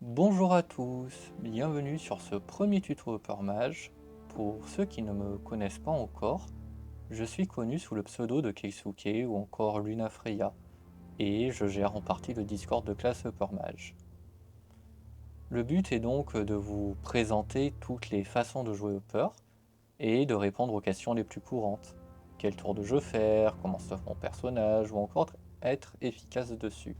Bonjour à tous, bienvenue sur ce premier tuto Uppermage. Pour ceux qui ne me connaissent pas encore, je suis connu sous le pseudo de Keisuke ou encore Luna Freya, et je gère en partie le Discord de classe Uppermage. Le but est donc de vous présenter toutes les façons de jouer Upper et de répondre aux questions les plus courantes. Quel tour de jeu faire, comment se fait mon personnage, ou encore être efficace dessus.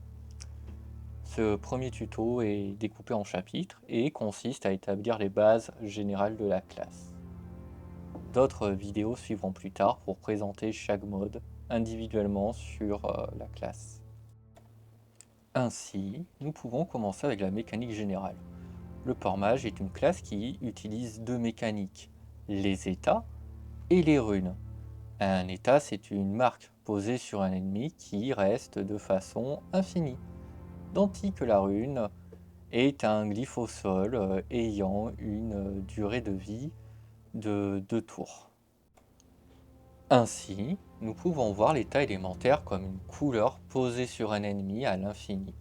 Ce premier tuto est découpé en chapitres et consiste à établir les bases générales de la classe. D'autres vidéos suivront plus tard pour présenter chaque mode individuellement sur la classe. Ainsi, nous pouvons commencer avec la mécanique générale. Le Port-Mage est une classe qui utilise deux mécaniques, les états et les runes. Un état, c'est une marque posée sur un ennemi qui reste de façon infinie, tandis que la rune est un glyphe au sol ayant une durée de vie de 2 tours. Ainsi, nous pouvons voir l'état élémentaire comme une couleur posée sur un ennemi à l'infini.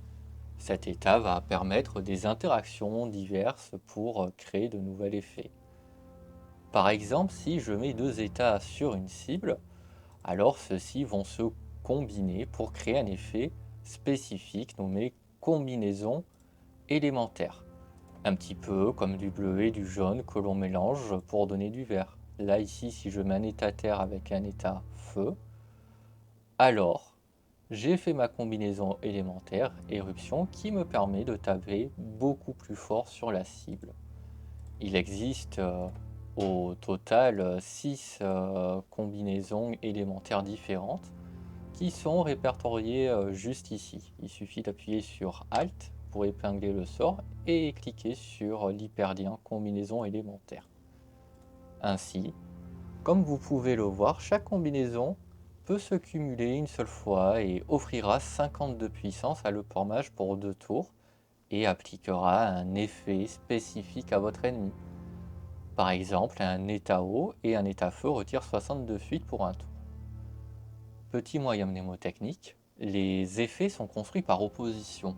Cet état va permettre des interactions diverses pour créer de nouveaux effets. Par exemple, si je mets deux états sur une cible, alors ceux-ci vont se combiner pour créer un effet spécifique nommé combinaison élémentaire. Un petit peu comme du bleu et du jaune que l'on mélange pour donner du vert. Là ici, si je mets un état terre avec un état feu, alors j'ai fait ma combinaison élémentaire éruption qui me permet de taper beaucoup plus fort sur la cible. Il existe au total 6 combinaisons élémentaires différentes qui sont répertoriées juste ici. Il suffit d'appuyer sur Alt pour épingler le sort et cliquer sur l'hyperlien combinaison élémentaire. Ainsi, comme vous pouvez le voir, chaque combinaison peut se cumuler une seule fois et offrira 50 de puissance à l'Uppermage pour 2 tours et appliquera un effet spécifique à votre ennemi. Par exemple, un état eau et un état feu retirent 60 de fuite pour un tour. Petit moyen mnémotechnique, les effets sont construits par opposition.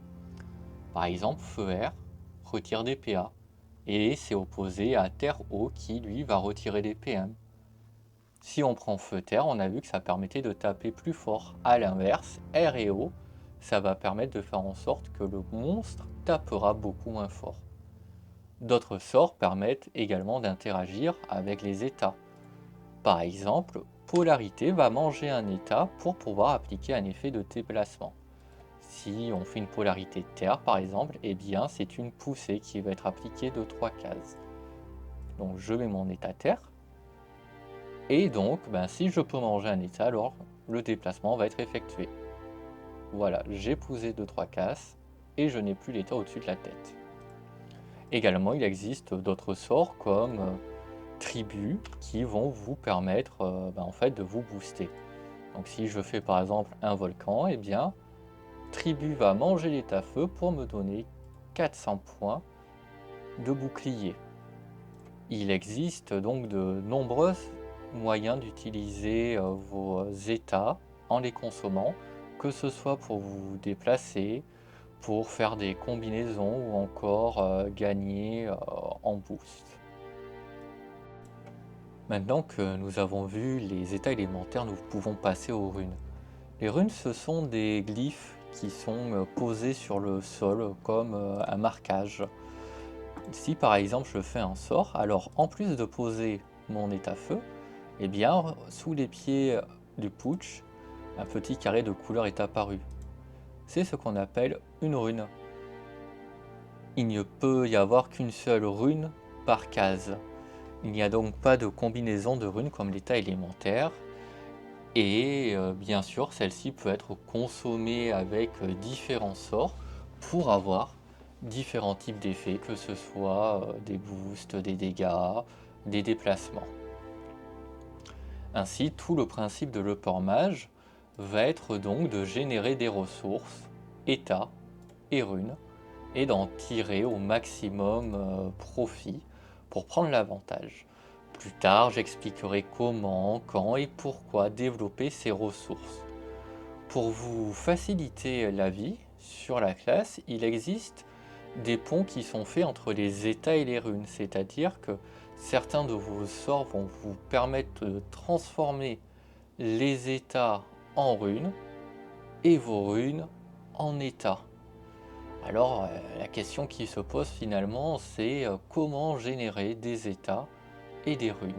Par exemple, feu-air retire des PA, et c'est opposé à terre-eau qui lui va retirer des PM. Si on prend feu-terre, on a vu que ça permettait de taper plus fort. A l'inverse, air et eau, ça va permettre de faire en sorte que le monstre tapera beaucoup moins fort. D'autres sorts permettent également d'interagir avec les états. Par exemple, polarité va manger un état pour pouvoir appliquer un effet de déplacement. Si on fait une polarité terre par exemple, eh bien c'est une poussée qui va être appliquée de 3 cases. Donc je mets mon état terre, et donc si je peux manger un état, alors le déplacement va être effectué. Voilà, j'ai poussé de 3 cases, et je n'ai plus l'état au-dessus de la tête. Également, il existe d'autres sorts comme tribus qui vont vous permettre en fait de vous booster. Donc si je fais par exemple un volcan, eh bien tribu va manger l'état feu pour me donner 400 points de bouclier. Il existe donc de nombreux moyens d'utiliser vos états en les consommant, que ce soit pour vous déplacer, pour faire des combinaisons ou encore gagner en boost. Maintenant que nous avons vu les états élémentaires, nous pouvons passer aux runes. Les runes, ce sont des glyphes qui sont posés sur le sol comme un marquage. Si par exemple je fais un sort, alors en plus de poser mon état feu, eh bien sous les pieds du putsch, un petit carré de couleur est apparu. C'est ce qu'on appelle une rune. Il ne peut y avoir qu'une seule rune par case. Il n'y a donc pas de combinaison de runes comme l'état élémentaire. Et bien sûr, celle-ci peut être consommée avec différents sorts pour avoir différents types d'effets, que ce soit des boosts, des dégâts, des déplacements. Ainsi, tout le principe de l'Uppermage va être donc de générer des ressources, états et runes, et d'en tirer au maximum profit pour prendre l'avantage. Plus tard, j'expliquerai comment, quand et pourquoi développer ces ressources. Pour vous faciliter la vie sur la classe, il existe des ponts qui sont faits entre les états et les runes, c'est-à-dire que certains de vos sorts vont vous permettre de transformer les états en runes et vos runes en états. Alors, la question qui se pose finalement, c'est comment générer des états et des runes.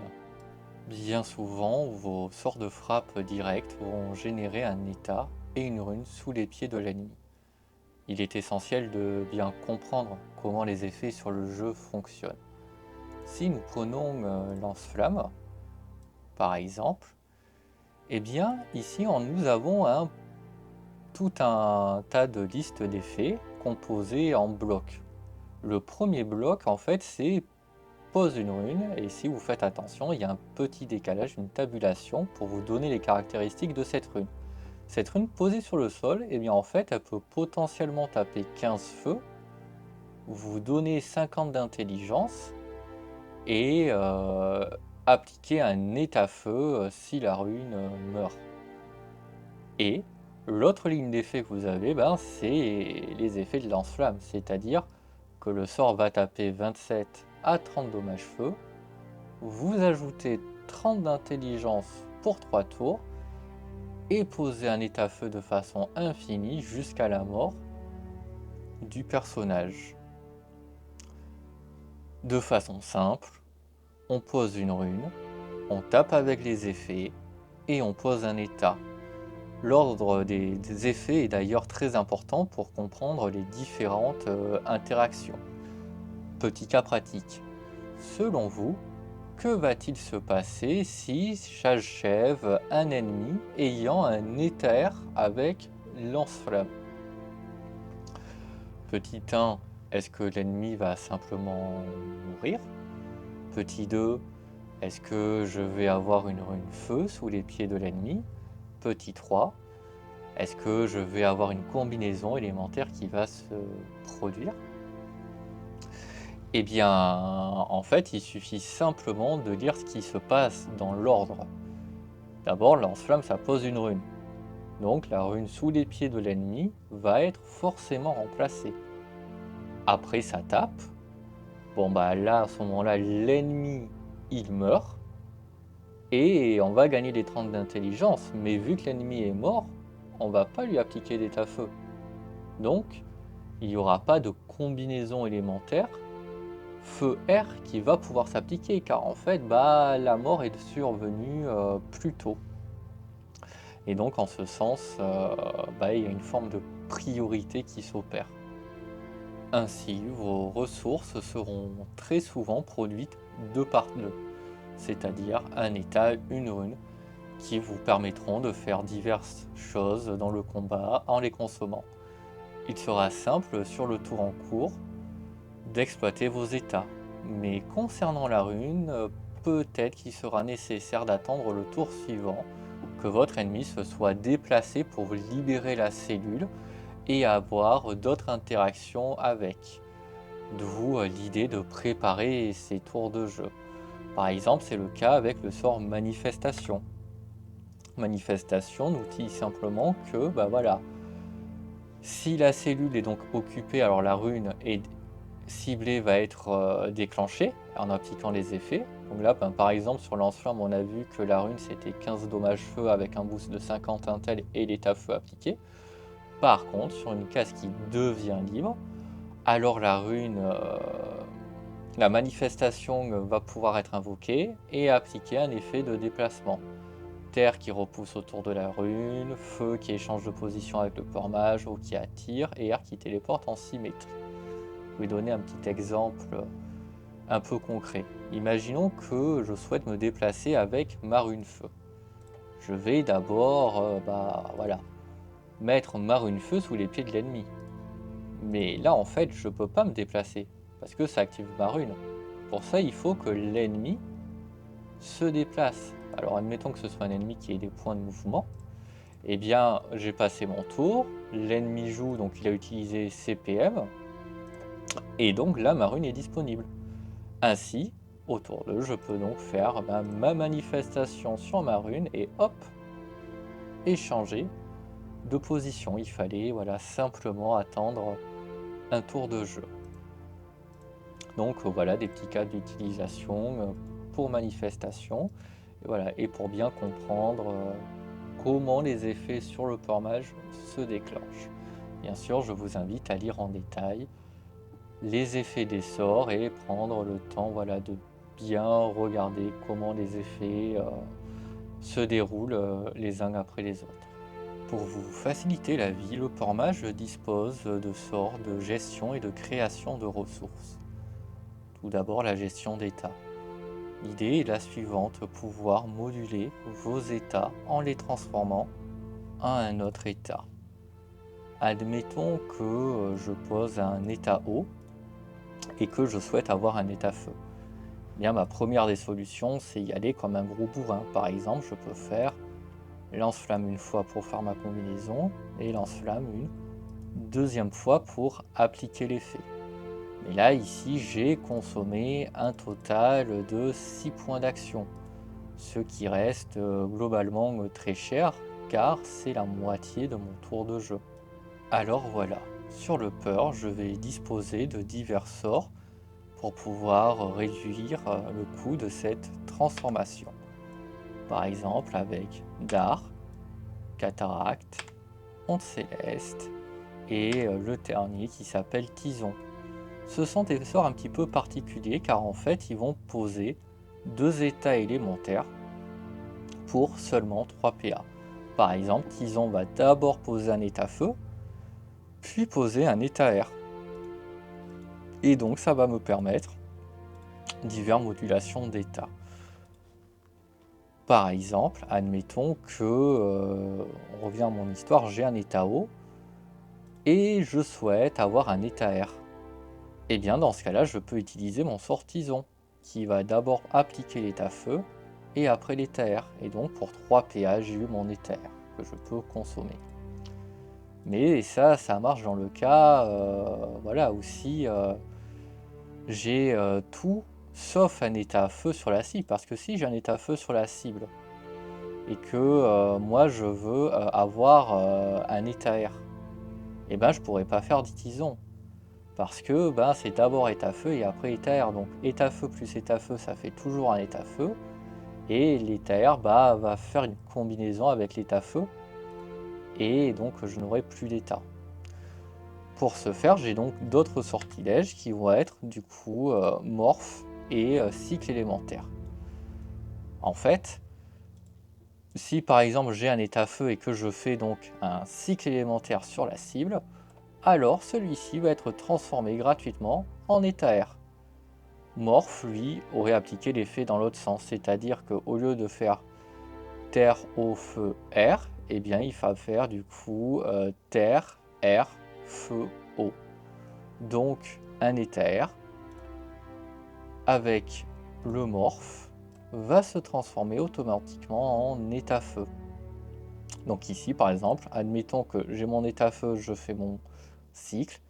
Bien souvent, vos sorts de frappe directe vont générer un état et une rune sous les pieds de l'ennemi. Il est essentiel de bien comprendre comment les effets sur le jeu fonctionnent. Si nous prenons lance-flamme, par exemple, eh bien ici nous avons tout un tas de listes d'effets composés en blocs. Le premier bloc, en fait, c'est pose une rune, et si vous faites attention, il y a un petit décalage, une tabulation pour vous donner les caractéristiques de cette rune. Cette rune posée sur le sol, eh bien en fait, elle peut potentiellement taper 15 feux, vous donner 50 d'intelligence, et appliquer un état-feu si la rune meurt. Et l'autre ligne d'effet que vous avez, c'est les effets de lance-flamme, c'est-à-dire que le sort va taper 27 à 30 dommages feu, vous ajoutez 30 d'intelligence pour 3 tours, et poser un état-feu de façon infinie jusqu'à la mort du personnage. De façon simple, on pose une rune, on tape avec les effets, et on pose un état. L'ordre des effets est d'ailleurs très important pour comprendre les différentes interactions. Petit cas pratique. Selon vous, que va-t-il se passer si j'achève un ennemi ayant un éther avec lance-flamme? Petit 1, est-ce que l'ennemi va simplement mourir? Petit 2, est-ce que je vais avoir une rune feu sous les pieds de l'ennemi? Petit 3, est-ce que je vais avoir une combinaison élémentaire qui va se produire? Eh bien, en fait, il suffit simplement de lire ce qui se passe dans l'ordre. D'abord, lance-flamme, ça pose une rune. Donc la rune sous les pieds de l'ennemi va être forcément remplacée. Après, ça tape. Bon, là, à ce moment-là, l'ennemi, il meurt. Et on va gagner les 30 d'intelligence. Mais vu que l'ennemi est mort, on va pas lui appliquer d'état-feu. Donc, il n'y aura pas de combinaison élémentaire feu R qui va pouvoir s'appliquer, car en fait, la mort est survenue plus tôt. Et donc, en ce sens, il y a une forme de priorité qui s'opère. Ainsi, vos ressources seront très souvent produites 2 par 2, c'est-à-dire un état, une rune, qui vous permettront de faire diverses choses dans le combat en les consommant. Il sera simple sur le tour en cours d'exploiter vos états, mais concernant la rune, peut-être qu'il sera nécessaire d'attendre le tour suivant, que votre ennemi se soit déplacé pour libérer la cellule et avoir d'autres interactions avec. D'où l'idée de préparer ces tours de jeu. Par exemple, c'est le cas avec le sort Manifestation. Manifestation nous dit simplement que, si la cellule est donc occupée, alors la rune est ciblée va être déclenchée en appliquant les effets. Donc là, par exemple, sur lance-flamme, on a vu que la rune c'était 15 dommages feu avec un boost de 50 intel et l'état feu appliqué. Par contre, sur une case qui devient libre, alors la rune, la manifestation va pouvoir être invoquée et appliquer un effet de déplacement. Terre qui repousse autour de la rune, feu qui échange de position avec le port mage, eau qui attire, et air qui téléporte en symétrie. Je vais donner un petit exemple un peu concret. Imaginons que je souhaite me déplacer avec ma rune feu. Je vais d'abord mettre ma rune feu sous les pieds de l'ennemi. Mais là, en fait, je peux pas me déplacer, parce que ça active ma rune. Pour ça, il faut que l'ennemi se déplace. Alors, admettons que ce soit un ennemi qui ait des points de mouvement. Eh bien, j'ai passé mon tour, l'ennemi joue, donc il a utilisé CPM, et donc là, ma rune est disponible. Ainsi, autour d'eux, je peux donc faire ma manifestation sur ma rune, et hop, échanger de position. Il fallait simplement attendre un tour de jeu. Donc voilà des petits cas d'utilisation pour manifestation. Et voilà, et pour bien comprendre comment les effets sur le port mage se déclenchent. Bien sûr, je vous invite à lire en détail les effets des sorts et prendre le temps voilà, de bien regarder comment les effets se déroulent les uns après les autres. Pour vous faciliter la vie, le port mage dispose de sorts de gestion et de création de ressources. Tout d'abord, la gestion d'état. L'idée est la suivante, pouvoir moduler vos états en les transformant en un autre état. Admettons que je pose un état eau et que je souhaite avoir un état feu. Eh bien, ma première des solutions, c'est y aller comme un gros bourrin. Par exemple, je peux faire lance-flamme une fois pour faire ma combinaison et lance-flamme une deuxième fois pour appliquer l'effet. Mais là, ici, j'ai consommé un total de 6 points d'action, ce qui reste globalement très cher, car c'est la moitié de mon tour de jeu. Alors voilà, sur le peur, je vais disposer de divers sorts pour pouvoir réduire le coût de cette transformation. Par exemple avec Dard, Cataracte, Onde Céleste et le dernier qui s'appelle Tison. Ce sont des sorts un petit peu particuliers car en fait ils vont poser 2 états élémentaires pour seulement 3 PA. Par exemple, Tison va d'abord poser un état feu, puis poser un état air. Et donc ça va me permettre diverses modulations d'état. Par exemple, admettons que, on revient à mon histoire, j'ai un état eau et je souhaite avoir un état air. Et bien dans ce cas-là, je peux utiliser mon sort Tison, qui va d'abord appliquer l'état feu et après l'état air. Et donc pour 3 PA, j'ai eu mon état air que je peux consommer. Mais ça marche dans le cas, voilà, où si j'ai tout sauf un état feu sur la cible. Parce que si j'ai un état feu sur la cible et que moi je veux avoir un état air, et ben je pourrais pas faire d'Itison. Parce que ben, c'est d'abord état feu et après état air. Donc état feu plus état feu, ça fait toujours un état feu. Et l'état air bah, va faire une combinaison avec l'état feu. Et donc je n'aurai plus d'état. Pour ce faire, j'ai donc d'autres sortilèges qui vont être du coup morph et cycle élémentaire. En fait, si par exemple j'ai un état feu et que je fais donc un cycle élémentaire sur la cible, alors celui-ci va être transformé gratuitement en état air. Morph, lui, aurait appliqué l'effet dans l'autre sens, c'est-à-dire qu'au lieu de faire terre, eau, feu, air, eh bien il va faire du coup terre, air, feu, eau. Donc un état air avec le morph va se transformer automatiquement en état feu. Donc ici par exemple, admettons que j'ai mon état feu, je fais mon cycle,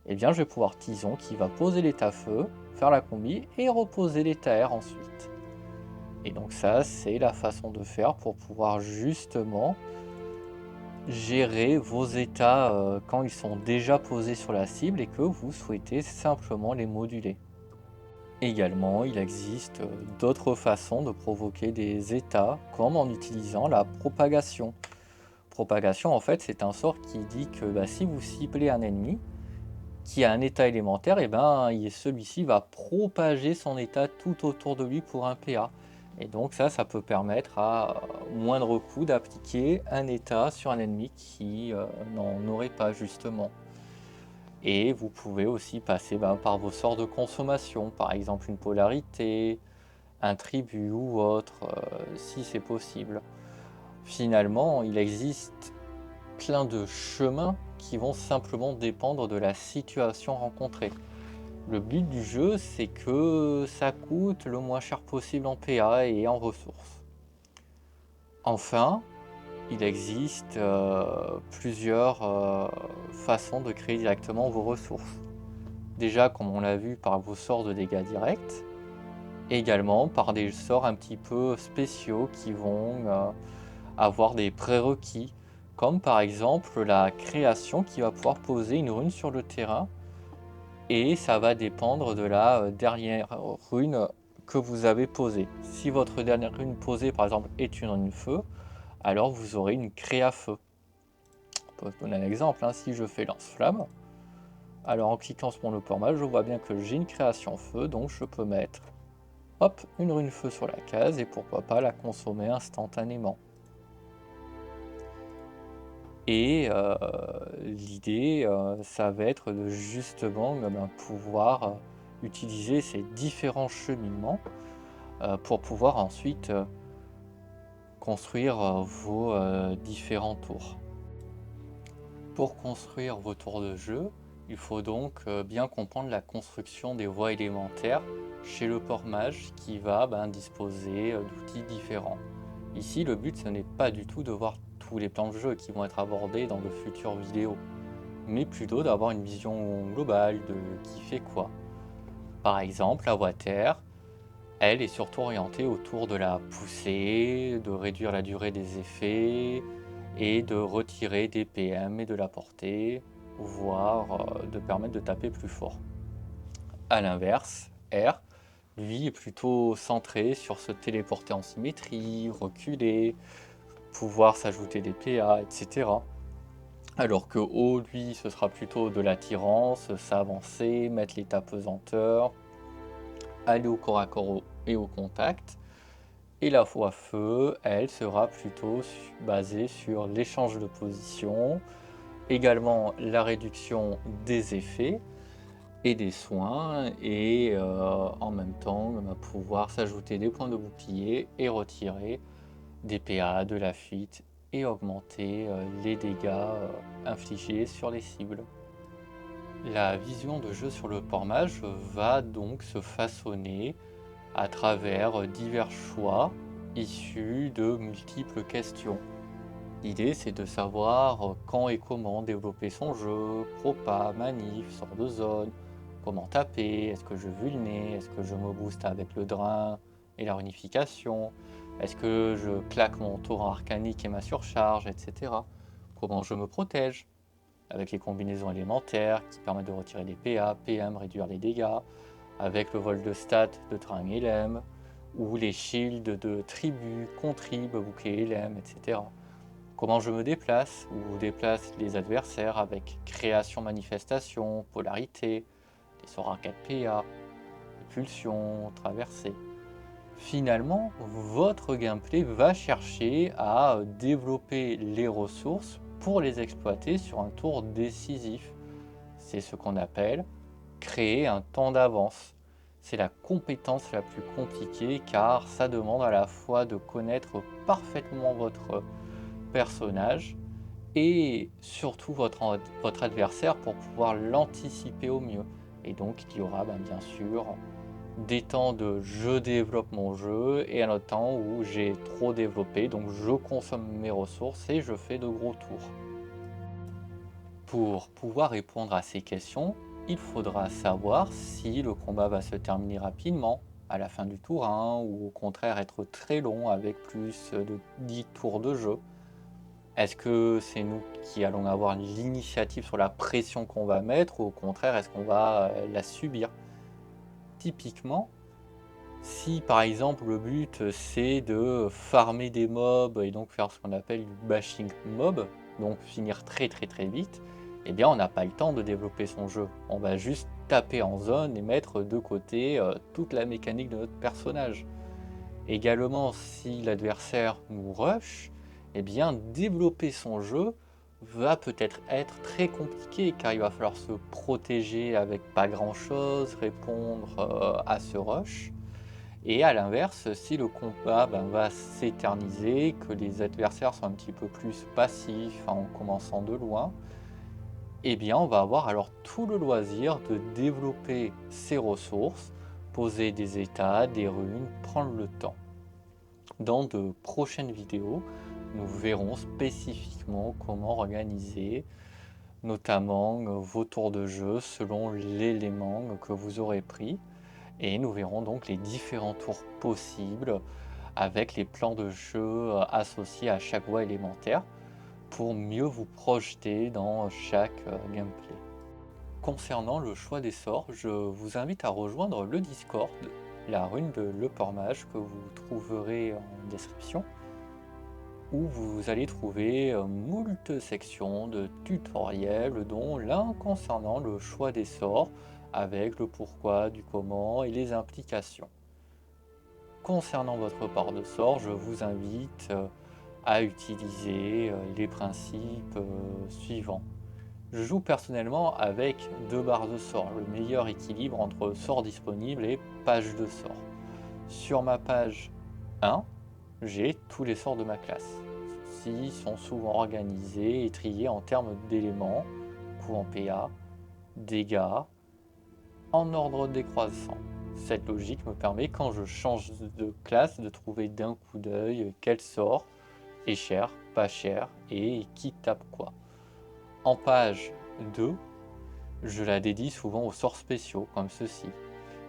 eh bien je vais pouvoir Tison qui va poser l'état feu, faire la combi et reposer l'état air ensuite. Et donc ça, c'est la façon de faire pour pouvoir justement gérer vos états quand ils sont déjà posés sur la cible et que vous souhaitez simplement les moduler. Également, il existe d'autres façons de provoquer des états comme en utilisant la propagation. Propagation, en fait, c'est un sort qui dit que bah, si vous ciblez un ennemi qui a un état élémentaire, et ben celui-ci va propager son état tout autour de lui pour un PA. Et donc ça peut permettre à moindre coût d'appliquer un état sur un ennemi qui n'en aurait pas justement. Et vous pouvez aussi passer par vos sorts de consommation, par exemple une polarité, un tribut ou autre, si c'est possible. Finalement, il existe plein de chemins qui vont simplement dépendre de la situation rencontrée. Le but du jeu, c'est que ça coûte le moins cher possible en PA et en ressources. Enfin, il existe plusieurs façons de créer directement vos ressources. Déjà, comme on l'a vu, par vos sorts de dégâts directs, également par des sorts un petit peu spéciaux qui vont avoir des prérequis, comme par exemple la création qui va pouvoir poser une rune sur le terrain et ça va dépendre de la dernière rune que vous avez posée. Si votre dernière rune posée par exemple est une rune feu, alors vous aurez une créa feu. On peut se donner un exemple, hein, si je fais lance-flamme, alors en cliquant sur mon opéra, je vois bien que j'ai une création feu, donc je peux mettre hop, une rune feu sur la case et pourquoi pas la consommer instantanément. Et l'idée, ça va être de justement pouvoir utiliser ces différents cheminements pour pouvoir ensuite construire vos différents tours. Pour construire vos tours de jeu, il faut donc bien comprendre la construction des voies élémentaires chez le port mage qui va disposer d'outils différents. Ici, le but, ce n'est pas du tout de voir tous les plans de jeu qui vont être abordés dans de futures vidéos, mais plutôt d'avoir une vision globale de qui fait quoi. Par exemple, la voie terre, elle est surtout orientée autour de la poussée, de réduire la durée des effets et de retirer des PM et de la portée, voire de permettre de taper plus fort. A l'inverse, R, lui, est plutôt centré sur se téléporter en symétrie, reculer, pouvoir s'ajouter des PA, etc. Alors que O, lui, ce sera plutôt de l'attirance, s'avancer, mettre l'état pesanteur, aller au corps à corps et au contact. Et la voie feu, elle sera plutôt basée sur l'échange de position, également la réduction des effets et des soins, et en même temps pouvoir s'ajouter des points de bouclier et retirer des PA, de la fuite et augmenter les dégâts infligés sur les cibles. La vision de jeu sur le port mage va donc se façonner à travers divers choix issus de multiples questions. L'idée, c'est de savoir quand et comment développer son jeu, propa, manif, sort de zone, comment taper, est-ce que je vulné, est-ce que je me booste avec le drain et la réunification, est-ce que je claque mon torrent arcanique et ma surcharge, etc. Comment je me protège avec les combinaisons élémentaires qui permettent de retirer des PA, PM, réduire les dégâts, avec le vol de stats de Trang et Lem, ou les shields de tribu, contrib, bouclier et Lem, etc. Comment je me déplace ou déplace les adversaires avec création, manifestation, polarité, des sorts à 4 PA, pulsion, traversée. Finalement, votre gameplay va chercher à développer les ressources pour les exploiter sur un tour décisif. C'est ce qu'on appelle créer un temps d'avance. C'est la compétence la plus compliquée car ça demande à la fois de connaître parfaitement votre personnage et surtout votre adversaire pour pouvoir l'anticiper au mieux. Et donc il y aura bien sûr des temps de je développe mon jeu et un autre temps où j'ai trop développé, donc je consomme mes ressources et je fais de gros tours. Pour pouvoir répondre à ces questions, il faudra savoir si le combat va se terminer rapidement, à la fin du tour 1, ou au contraire être très long avec plus de 10 tours de jeu. Est-ce que c'est nous qui allons avoir l'initiative sur la pression qu'on va mettre, ou au contraire est-ce qu'on va la subir? Typiquement, si par exemple le but c'est de farmer des mobs et donc faire ce qu'on appelle du bashing mob, donc finir très vite, eh bien on n'a pas le temps de développer son jeu. On va juste taper en zone et mettre de côté toute la mécanique de notre personnage. Également, si l'adversaire nous rush, eh bien développer son jeu va peut-être être très compliqué car il va falloir se protéger avec pas grand chose, répondre à ce rush. Et à l'inverse, si le combat va s'éterniser, que les adversaires sont un petit peu plus passifs en commençant de loin, eh bien on va avoir alors tout le loisir de développer ses ressources, poser des états, des runes, prendre le temps. Dans de prochaines vidéos, nous verrons spécifiquement comment organiser notamment vos tours de jeu selon l'élément que vous aurez pris. Et nous verrons donc les différents tours possibles avec les plans de jeu associés à chaque voie élémentaire pour mieux vous projeter dans chaque gameplay. Concernant le choix des sorts, je vous invite à rejoindre le Discord, la rune de l'Uppermage que vous trouverez en description, où vous allez trouver moult sections de tutoriels, dont l'un concernant le choix des sorts, avec le pourquoi, du comment et les implications. Concernant votre part de sort, je vous invite à utiliser les principes suivants. Je joue personnellement avec 2 barres de sort, le meilleur équilibre entre sorts disponibles et pages de sorts. Sur ma page 1, j'ai tous les sorts de ma classe. Ceux-ci sont souvent organisés et triés en termes d'éléments, coût en PA, dégâts, en ordre décroissant. Cette logique me permet, quand je change de classe, de trouver d'un coup d'œil quel sort est cher, pas cher et qui tape quoi. En page 2, je la dédie souvent aux sorts spéciaux comme ceci.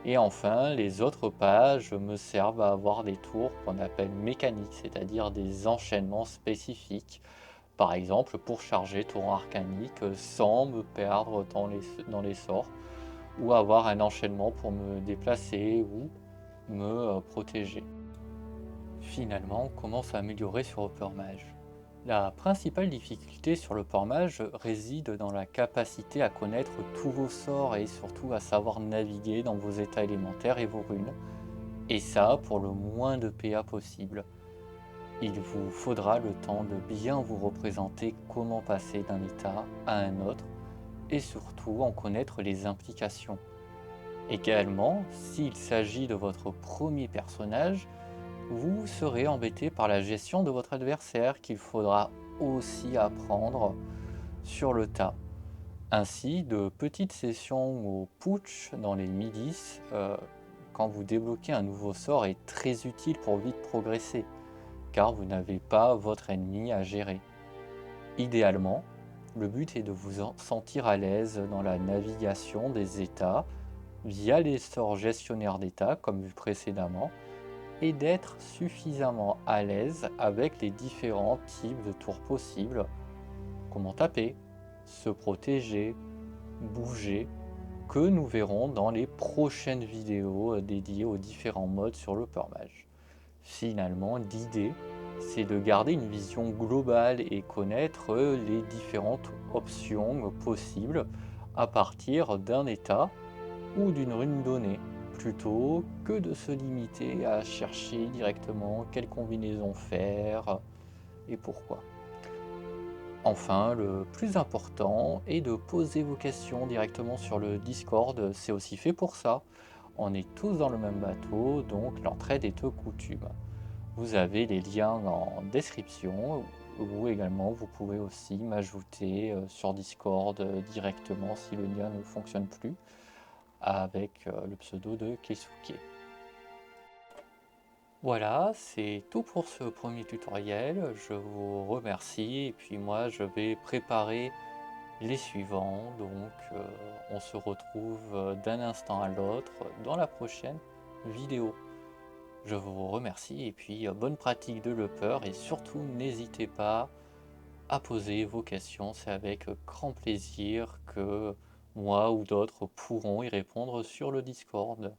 Et enfin, les autres pages me servent à avoir des tours qu'on appelle mécaniques, c'est-à-dire des enchaînements spécifiques. Par exemple, pour charger tour arcanique sans me perdre dans les sorts, ou avoir un enchaînement pour me déplacer ou me protéger. Finalement, comment s'améliorer sur Uppermage? La principale difficulté sur le Uppermage réside dans la capacité à connaître tous vos sorts et surtout à savoir naviguer dans vos états élémentaires et vos runes. Et ça pour le moins de PA possible. Il vous faudra le temps de bien vous représenter comment passer d'un état à un autre et surtout en connaître les implications. Également, s'il s'agit de votre premier personnage, vous serez embêté par la gestion de votre adversaire qu'il faudra aussi apprendre sur le tas. Ainsi, de petites sessions au putsch dans les midis, quand vous débloquez un nouveau sort, est très utile pour vite progresser, car vous n'avez pas votre ennemi à gérer. Idéalement, le but est de vous sentir à l'aise dans la navigation des états, via les sorts gestionnaires d'état comme vu précédemment, et d'être suffisamment à l'aise avec les différents types de tours possibles, comment taper, se protéger, bouger, que nous verrons dans les prochaines vidéos dédiées aux différents modes sur le Uppermage. Finalement, l'idée, c'est de garder une vision globale et connaître les différentes options possibles à partir d'un état ou d'une rune donnée, plutôt que de se limiter à chercher directement quelle combinaison faire et pourquoi. Enfin, le plus important est de poser vos questions directement sur le Discord, c'est aussi fait pour ça. On est tous dans le même bateau, donc l'entraide est de coutume. Vous avez les liens en description, ou également vous pouvez aussi m'ajouter sur Discord directement si le lien ne fonctionne plus, avec le pseudo de Keisuke. Voilà, c'est tout pour ce premier tutoriel. Je vous remercie et puis moi je vais préparer les suivants. Donc on se retrouve d'un instant à l'autre dans la prochaine vidéo. Je vous remercie et puis bonne pratique de l'Upper et surtout n'hésitez pas à poser vos questions. C'est avec grand plaisir que moi ou d'autres pourront y répondre sur le Discord.